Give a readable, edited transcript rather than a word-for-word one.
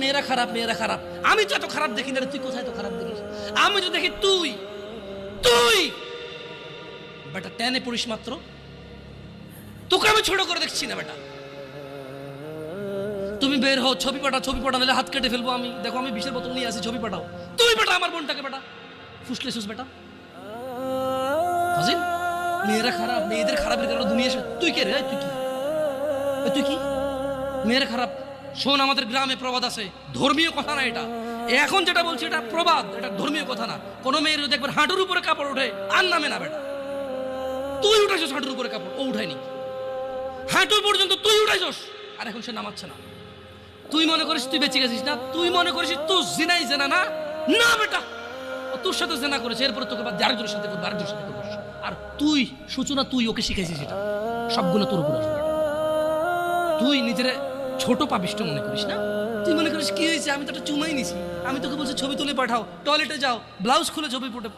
মেয়েরা খারাপ, মেয়েরা খারাপ। আমি তো এত খারাপ দেখি না, তুই কোথায় তো খারাপ দেখিস? আমি তো দেখি তুই তুই বেটা টেনে পড়িস মাত্র, তোকে আমি ছোট করে দেখছি না বেটা। তুমি বের হও, ছবি পাঠাও, ছবি পাঠাও, নাহলে হাত কেটে ফেলবো আমি। দেখো আমি বিষের বোতল নিয়ে আসি, ছবি পাঠাও। তুই বেটা আমার বোনটাকে বেটা ফুসলে সুস বেটা হাজির। মেয়েরা খারাপ, মেয়েদের খারাপের কারণে দুনিয়া তুই কে রে? তুই কি? তুই কি? মেয়েরা খারাপ? শোন, আমাদের গ্রামে প্রবাদ আছে, ধর্মীয় কথা না এটা। এখন যেটা বলছি এটা প্রবাদ, এটা ধর্মীয় কথা না। কোনো মেয়ের যদি একবার হাঁটুর উপরে কাপড় ওঠে আর নামে না বেটা। তুই উঠাইছস হাঁটুর উপরে কাপড়, ও উঠায়নি। হাঁটু পর্যন্ত তুই উঠাইছস, আর এখন সে নামাচ্ছে না। তুই মনে করিস তুই বেঁচে গেছিস না? তুই মনে করিস তুই জিনাই জেনা না? না বেটা, ও তোর সাথে জেনা করেছে, এরপরে তোকে বাদ আরেকজনের সাথে করবো, আরেকজনের সাথে করবো। আর তুই সূচনা, তুই ওকে শিখাইছিস এটা, সবগুলো তোর উপর আসবে। তুই নিজের ছোট পাপিষ্ট মনে করিস না? তুই মনে করিস কি হয়েছে, আমি তো একটা চুমাই নিছি। আমি তোকে বলছি ছবি তুলে পাঠাও, টয়লেটে যাও, ব্লাউজ খুলে ছবি ফুটে